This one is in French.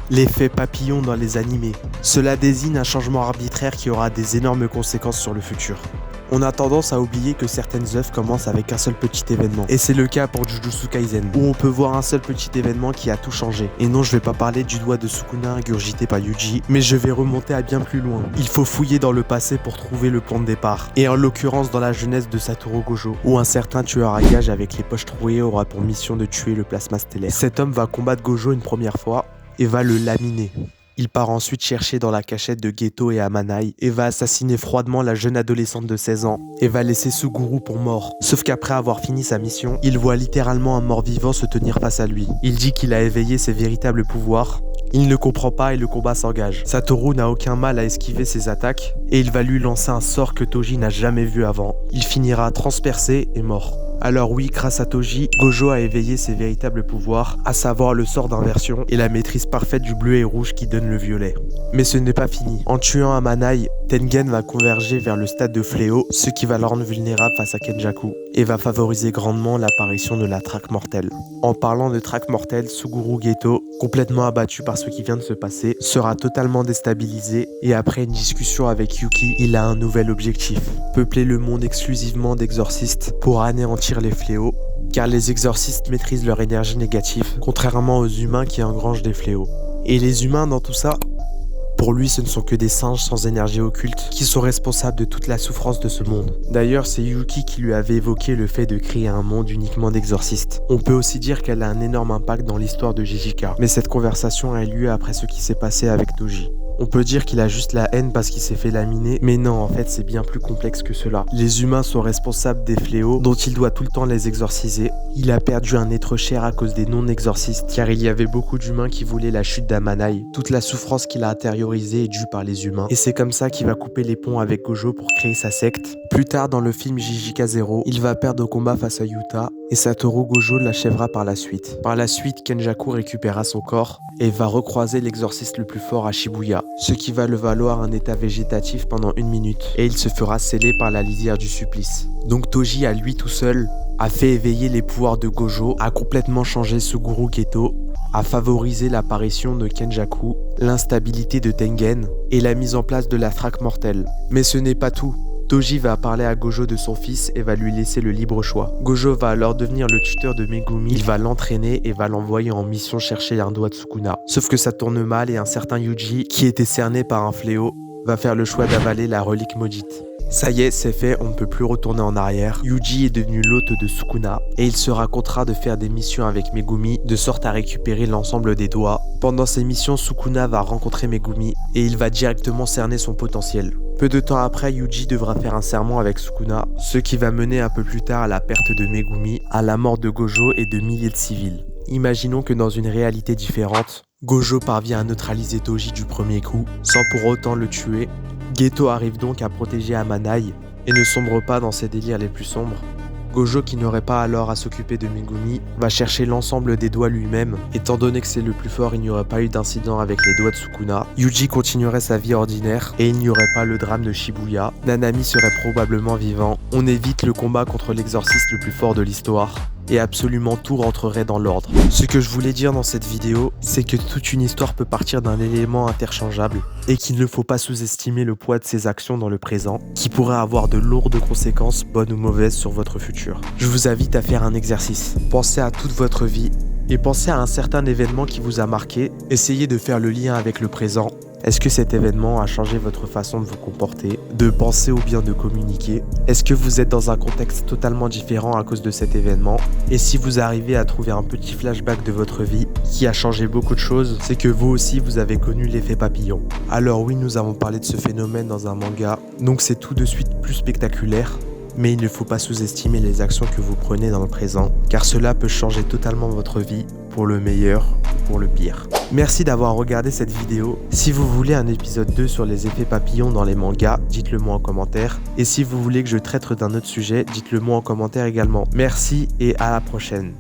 L'effet papillon dans les animés. Cela désigne un changement arbitraire qui aura des énormes conséquences sur le futur. On a tendance à oublier que certaines œuvres commencent avec un seul petit événement. Et c'est le cas pour Jujutsu Kaisen, où on peut voir un seul petit événement qui a tout changé. Et non, je vais pas parler du doigt de Sukuna ingurgité par Yuji, mais je vais remonter à bien plus loin. Il faut fouiller dans le passé pour trouver le point de départ. Et en l'occurrence dans la jeunesse de Satoru Gojo, où un certain tueur à gages avec les poches trouées aura pour mission de tuer le plasma stellaire. Cet homme va combattre Gojo une première fois et va le laminer. Il part ensuite chercher dans la cachette de Geto et Amanai et va assassiner froidement la jeune adolescente de 16 ans et va laisser Suguru pour mort. Sauf qu'après avoir fini sa mission, il voit littéralement un mort-vivant se tenir face à lui. Il dit qu'il a éveillé ses véritables pouvoirs. Il ne comprend pas et le combat s'engage. Satoru n'a aucun mal à esquiver ses attaques et il va lui lancer un sort que Toji n'a jamais vu avant. Il finira transpercé et mort. Alors oui, grâce à Toji, Gojo a éveillé ses véritables pouvoirs, à savoir le sort d'inversion et la maîtrise parfaite du bleu et rouge qui donne le violet. Mais ce n'est pas fini. En tuant Amanai, Tengen va converger vers le stade de fléau, ce qui va le rendre vulnérable face à Kenjaku, et va favoriser grandement l'apparition de la traque mortelle. En parlant de traque mortelle, Suguru Geto, complètement abattu par ce qui vient de se passer, sera totalement déstabilisé, et après une discussion avec Yuki, il a un nouvel objectif. Peupler le monde exclusivement d'exorcistes pour anéantir les fléaux, car les exorcistes maîtrisent leur énergie négative, contrairement aux humains qui engrangent des fléaux. Et les humains dans tout ça, pour lui, ce ne sont que des singes sans énergie occulte qui sont responsables de toute la souffrance de ce monde. D'ailleurs, c'est Yuki qui lui avait évoqué le fait de créer un monde uniquement d'exorcistes. On peut aussi dire qu'elle a un énorme impact dans l'histoire de JJK, mais cette conversation a eu lieu après ce qui s'est passé avec Toji. On peut dire qu'il a juste la haine parce qu'il s'est fait laminer, mais non, en fait, c'est bien plus complexe que cela. Les humains sont responsables des fléaux dont il doit tout le temps les exorciser. Il a perdu un être cher à cause des non-exorcistes, car il y avait beaucoup d'humains qui voulaient la chute d'Amanai. Toute la souffrance qu'il a intériorisée est due par les humains, et c'est comme ça qu'il va couper les ponts avec Gojo pour créer sa secte. Plus tard dans le film JJK 0, il va perdre au combat face à Yuta, et Satoru Gojo l'achèvera par la suite. Par la suite, Kenjaku récupérera son corps et va recroiser l'exorciste le plus fort à Shibuya, ce qui va le valoir un état végétatif pendant 1 minute, et il se fera sceller par la lisière du supplice. Donc Toji, à lui tout seul, a fait éveiller les pouvoirs de Gojo, a complètement changé Suguru Geto, a favorisé l'apparition de Kenjaku, l'instabilité de Tengen et la mise en place de la traque mortelle. Mais ce n'est pas tout. Toji va parler à Gojo de son fils et va lui laisser le libre choix. Gojo va alors devenir le tuteur de Megumi, il va l'entraîner et va l'envoyer en mission chercher un doigt de Sukuna. Sauf que ça tourne mal et un certain Yuji, qui était cerné par un fléau, va faire le choix d'avaler la relique maudite. Ça y est, c'est fait, on ne peut plus retourner en arrière. Yuji est devenu l'hôte de Sukuna et il sera contraint de faire des missions avec Megumi de sorte à récupérer l'ensemble des doigts. Pendant ces missions, Sukuna va rencontrer Megumi et il va directement cerner son potentiel. Peu de temps après, Yuji devra faire un serment avec Sukuna, ce qui va mener un peu plus tard à la perte de Megumi, à la mort de Gojo et de milliers de civils. Imaginons que dans une réalité différente, Gojo parvient à neutraliser Toji du premier coup, sans pour autant le tuer. Geto arrive donc à protéger Amanai et ne sombre pas dans ses délires les plus sombres. Gojo, qui n'aurait pas alors à s'occuper de Megumi, va chercher l'ensemble des doigts lui-même. Étant donné que c'est le plus fort, il n'y aurait pas eu d'incident avec les doigts de Sukuna. Yuji continuerait sa vie ordinaire et il n'y aurait pas le drame de Shibuya. Nanami serait probablement vivant. On évite le combat contre l'exorciste le plus fort de l'histoire. Et absolument tout rentrerait dans l'ordre. Ce que je voulais dire dans cette vidéo, c'est que toute une histoire peut partir d'un élément interchangeable et qu'il ne faut pas sous-estimer le poids de ses actions dans le présent, qui pourrait avoir de lourdes conséquences, bonnes ou mauvaises, sur votre futur. Je vous invite à faire un exercice. Pensez à toute votre vie et pensez à un certain événement qui vous a marqué. Essayez de faire le lien avec le présent. Est-ce que cet événement a changé votre façon de vous comporter, de penser ou bien de communiquer? Est-ce que vous êtes dans un contexte totalement différent à cause de cet événement? Et si vous arrivez à trouver un petit flashback de votre vie qui a changé beaucoup de choses, c'est que vous aussi vous avez connu l'effet papillon. Alors oui, nous avons parlé de ce phénomène dans un manga, donc c'est tout de suite plus spectaculaire. Mais il ne faut pas sous-estimer les actions que vous prenez dans le présent, car cela peut changer totalement votre vie, pour le meilleur ou pour le pire. Merci d'avoir regardé cette vidéo. Si vous voulez un épisode 2 sur les effets papillons dans les mangas, dites-le moi en commentaire. Et si vous voulez que je traite d'un autre sujet, dites-le moi en commentaire également. Merci et à la prochaine.